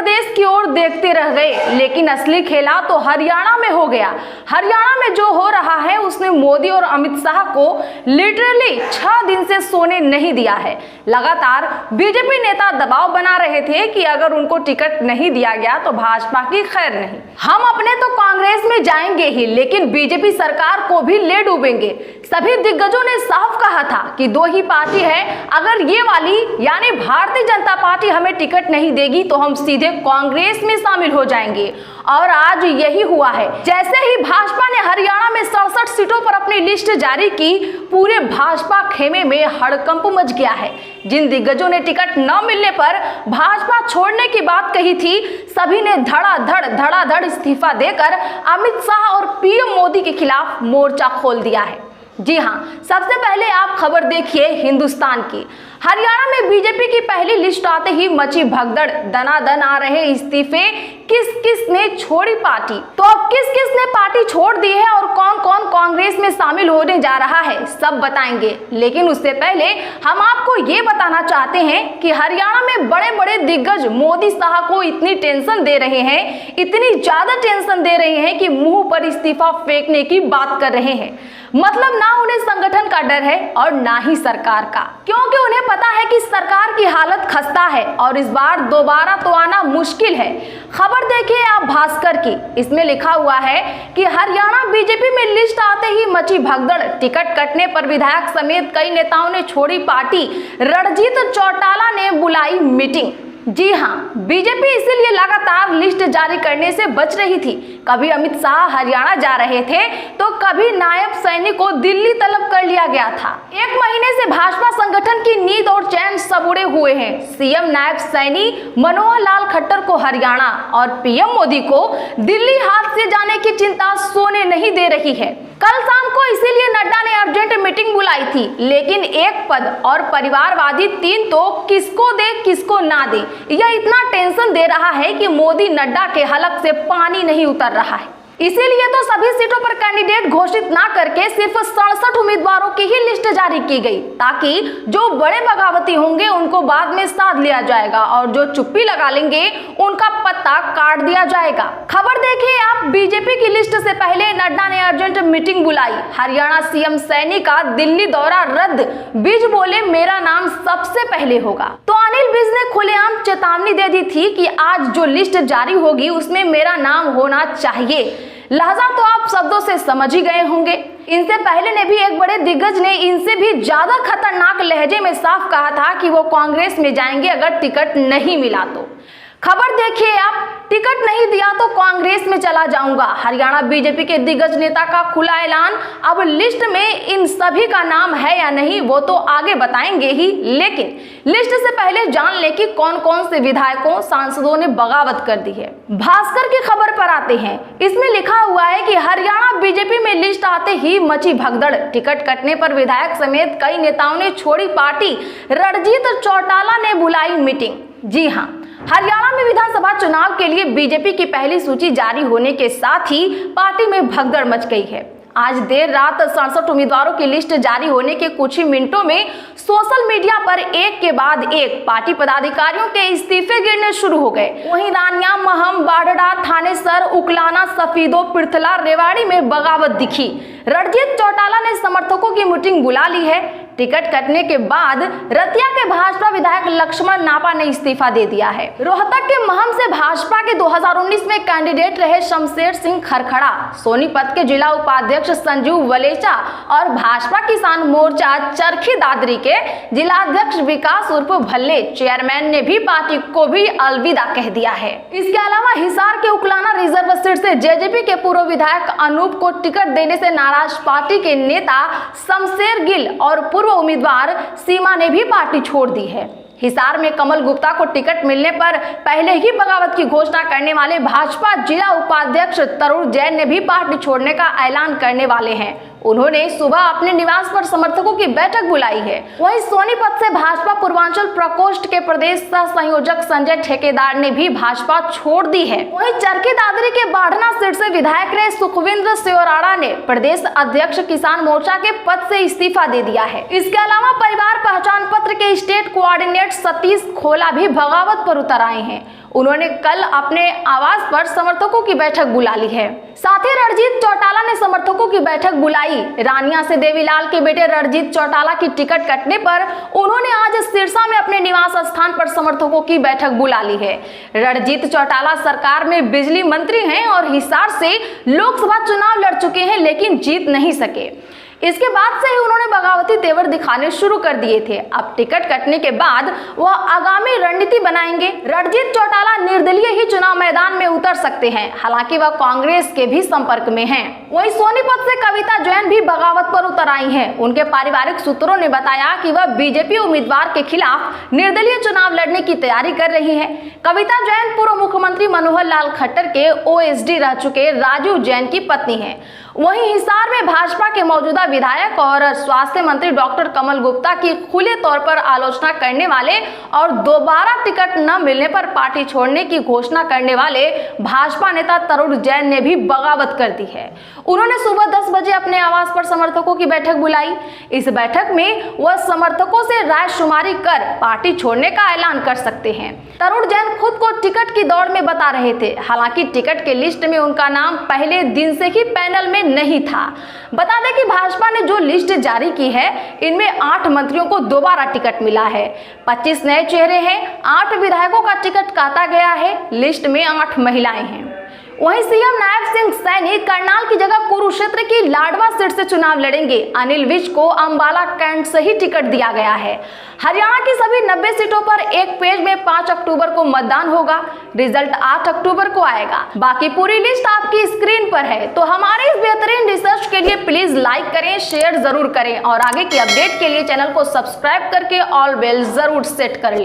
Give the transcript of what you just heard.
प्रदेश की ओर देखते रह गए, लेकिन असली खेला तो हरियाणा में हो गया। हरियाणा में जो हो रहा है उसने मोदी और अमित शाह को लिटरली 6 दिन से सोने नहीं दिया है। लगातार बीजेपी नेता दबाव बना रहे थे कि अगर उनको टिकट नहीं दिया गया तो भाजपा की खैर नहीं, हम अपने तो कांग्रेस में जाएंगे ही, लेकिन बीजेपी सरकार को भी ले डूबेंगे। सभी दिग्गजों ने साफ कहा था कि 2 ही पार्टी है, अगर ये वाली यानी भारतीय जनता पार्टी हमें टिकट नहीं देगी तो हम सीधे कांग्रेस में शामिल हो जाएंगे। और आज यही हुआ है। जैसे ही भाजपा ने हरियाणा में 67 सीटों पर अपनी लिस्ट जारी की, पूरे भाजपा खेमे में हड़कंप मच गया है। जिन दिग्गजों ने टिकट न मिलने पर भाजपा छोड़ने की बात कही थी, सभी ने धड़ाधड़ इस्तीफा देकर अमित शाह और पीएम मोदी के खिलाफ मोर्चा खोल दिया है। जी हां, सबसे पहले आप खबर देखिए हिंदुस्तान की। हरियाणा में बीजेपी की पहली लिस्ट आते ही मची भगदड़, दनादन आ रहे इस्तीफे, किस किस ने छोड़ी पार्टी। तो अब किस किस ने पार्टी छोड़ दी है और कौन कौन कांग्रेस में शामिल होने जा रहा है, सब बताएंगे। लेकिन उससे पहले हम आपको ये बताना चाहते हैं कि हरियाणा में बड़े बड़े दिग्गज मोदी शाह को इतनी टेंशन दे रहे हैं, इतनी ज्यादा टेंशन दे रहे हैं कि मुंह पर इस्तीफा फेंकने की बात कर रहे हैं। मतलब ना उन्हें संगठन का डर है और ना ही सरकार का, क्योंकि उन्हें पता है कि सरकार की हालत खस्ता है और इस बार दोबारा तो आना मुश्किल है। खबर देखिए आप भास्कर की, इसमें लिखा हुआ है कि हरियाणा बीजेपी में लिस्ट आते ही मची भगदड़, टिकट कटने पर विधायक समेत कई नेताओं ने छोड़ी पार्टी, रणजीत चौटाला ने बुलाई मीटिंग। जी हां, बीजेपी इसीलिए लगातार लिस्ट जारी करने से बच रही थी। कभी अमित शाह हरियाणा जा रहे थे तो कभी नायब सैनी को दिल्ली तलब कर लिया गया था। 1 महीने से भाजपा संगठन की नींद और चैन सब उड़े हुए हैं। सीएम नायब सैनी मनोहर लाल खट्टर को हरियाणा और पीएम मोदी को दिल्ली हाथ से जाने की चिंता सोने नहीं दे रही है। कल शाम को इसीलिए नड्डा ने अर्जेंट मीटिंग बुलाई थी, लेकिन एक पद और परिवारवादी 3 तो किसको दे किसको ना दे, यह इतना टेंशन दे रहा है कि मोदी नड्डा के हलक से पानी नहीं उतर रहा है। इसीलिए तो सभी सीटों पर कैंडिडेट घोषित ना करके सिर्फ 67 उम्मीदवारों की ही लिस्ट जारी की गई, ताकि जो बड़े बगावती होंगे उनको बाद में साध लिया जाएगा और जो चुप्पी लगा लेंगे उनका पत्ता काट दिया जाएगा। खबर देखिए आप, बीजेपी की लिस्ट से पहले नड्डा ने अर्जेंट मीटिंग बुलाई। हरियाणा सीएम सैनी का दिल्ली दौरा रद्द, विज बोले मेरा नाम सबसे पहले होगा। तो अनिल विज ने खुलेआम चेतावनी दे दी थी कि आज जो लिस्ट जारी होगी उसमें मेरा नाम होना चाहिए। लहजा तो आप शब्दों से समझ ही गए होंगे। इनसे पहले ने भी एक बड़े दिग्गज ने इनसे भी ज्यादा खतरनाक लहजे में साफ कहा था कि वो कांग्रेस में जाएंगे अगर टिकट नहीं मिला तो। खबर देखिए आप, टिकट नहीं दिया तो कांग्रेस में चला जाऊंगा, हरियाणा बीजेपी के दिग्गज नेता का खुला ऐलान। अब लिस्ट में इन सभी का नाम है या नहीं वो तो आगे बताएंगे ही, लेकिन लिस्ट से पहले जान ले कि कौन कौन से विधायकों सांसदों ने बगावत कर दी है। भास्कर की खबर पर आते हैं, इसमें लिखा हुआ है कि हरियाणा बीजेपी में लिस्ट आते ही मची भगदड़, टिकट कटने पर विधायक समेत कई नेताओं ने छोड़ी पार्टी, रणजीत चौटाला ने बुलाई मीटिंग। जी हाँ, हरियाणा में विधानसभा चुनाव के लिए बीजेपी की पहली सूची जारी होने के साथ ही पार्टी में भगदड़ मच गई है। आज देर रात 67 उम्मीदवारों की लिस्ट जारी होने के कुछ ही मिनटों में सोशल मीडिया पर एक के बाद एक पार्टी पदाधिकारियों के इस्तीफे गिरने शुरू हो गए। वहीं रानिया, महम, बाढ़ड़ा, थानेसर, उकलाना, सफीदो, पृथला, रेवाड़ी में बगावत दिखी। रणजीत चौटाला ने समर्थकों की मीटिंग बुला ली है। टिकट कटने के बाद रतिया के भाजपा विधायक लक्ष्मण नापा ने इस्तीफा दे दिया है। रोहतक के महम से भाजपा के 2019 में कैंडिडेट रहे शमशेर सिंह खरखड़ा, सोनीपत के जिला उपाध्यक्ष संजीव वलेचा और भाजपा किसान मोर्चा चरखी दादरी के जिलाध्यक्ष विकास उर्फ भल्ले चेयरमैन ने भी पार्टी को भी अलविदा कह दिया है। इसके अलावा हिसार के उकलाना रिजर्व सीट से जेजेपी के पूर्व विधायक अनूप को टिकट देने से नाराज पार्टी के नेता शमशेर गिल और पूर्व उम्मीदवार सीमा ने भी पार्टी छोड़ दी है। हिसार में कमल गुप्ता को टिकट मिलने पर पहले ही बगावत की घोषणा करने वाले भाजपा जिला उपाध्यक्ष तरुण जैन ने भी पार्टी छोड़ने का ऐलान करने वाले हैं। उन्होंने सुबह अपने निवास पर समर्थकों की बैठक बुलाई है। वहीं सोनीपत से भाजपा पूर्वांचल प्रकोष्ठ के प्रदेश सह संयोजक संजय ठेकेदार ने भी भाजपा छोड़ दी है। वहीं चरखी दादरी के बाढ़ना सीट से विधायक रहे सुखविंद्र सियोराड़ा ने प्रदेश अध्यक्ष किसान मोर्चा के पद से इस्तीफा दे दिया है। इसके अलावा परिवार पहचान पत्र के स्टेट कोऑर्डिनेटर सतीश खोला भी बगावत पर उतर आए हैं। उन्होंने कल अपने आवास पर समर्थकों की बैठक बुला ली है। साथ ही रणजीत चौटाला ने समर्थकों की बैठक बुलाई। रानिया से देवीलाल के बेटे रणजीत चौटाला की टिकट कटने पर उन्होंने आज सिरसा में अपने निवास स्थान पर समर्थकों की बैठक बुला ली है। रणजीत चौटाला सरकार में बिजली मंत्री हैं और हिसार से लोकसभा चुनाव लड़ चुके हैं, लेकिन जीत नहीं सके। इसके बाद से ही उन्होंने बगावती तेवर दिखाने शुरू कर दिए थे। अब टिकट कटने के बाद वह आगामी रणनीति बनाएंगे। रणजीत चौटाला निर्दलीय ही चुनाव मैदान में उतर सकते हैं, हालांकि वह कांग्रेस के भी संपर्क में हैं। वहीं सोनीपत से कविता जैन भी बगावत पर उतर आई हैं। उनके पारिवारिक सूत्रों ने बताया कि वह बीजेपी उम्मीदवार के खिलाफ निर्दलीय चुनाव लड़ने की तैयारी कर रही है। कविता जैन पूर्व मुख्यमंत्री मनोहर लाल खट्टर के ओएसडी रह चुके राजीव जैन की पत्नी है। वहीं हिसार में भाजपा के मौजूदा विधायक और स्वास्थ्य मंत्री डॉक्टर कमल गुप्ता की खुले तौर पर आलोचना करने वाले और दोबारा टिकट न मिलने पर पार्टी छोड़ने की घोषणा करने वाले भाजपा नेता तरुण जैन ने भी बगावत कर दी है। उन्होंने सुबह 10 बजे अपने आवास पर समर्थकों की बैठक बुलाई। इस बैठक में वह समर्थकों से रायशुमारी कर पार्टी छोड़ने का ऐलान कर सकते हैं। तरुण जैन खुद को टिकट की दौड़ में बता रहे थे, हालांकि टिकट के लिस्ट में उनका नाम पहले दिन से ही पैनल में नहीं था। बता दें कि भाजपा ने जो लिस्ट जारी की है, इनमें 8 मंत्रियों को दोबारा टिकट मिला है। 25 नए चेहरे हैं, 8 विधायकों का टिकट काटा गया है। लिस्ट में 8 महिलाएं हैं। वहीं सीएम नायब सिंह सैनी करनाल की जगह कुरुक्षेत्र की लाडवा सीट से चुनाव लड़ेंगे। अनिल विज को अंबाला कैंट से ही टिकट दिया गया है। हरियाणा की सभी 90 सीटों पर एक पेज में 5 अक्टूबर को मतदान होगा। रिजल्ट 8 अक्टूबर को आएगा। बाकी पूरी लिस्ट आपकी स्क्रीन पर है। तो हमारे इस बेहतरीन रिसर्च के लिए प्लीज लाइक करें, शेयर जरूर करें और आगे की अपडेट के लिए चैनल को सब्सक्राइब करके ऑल बेल जरूर सेट कर लें।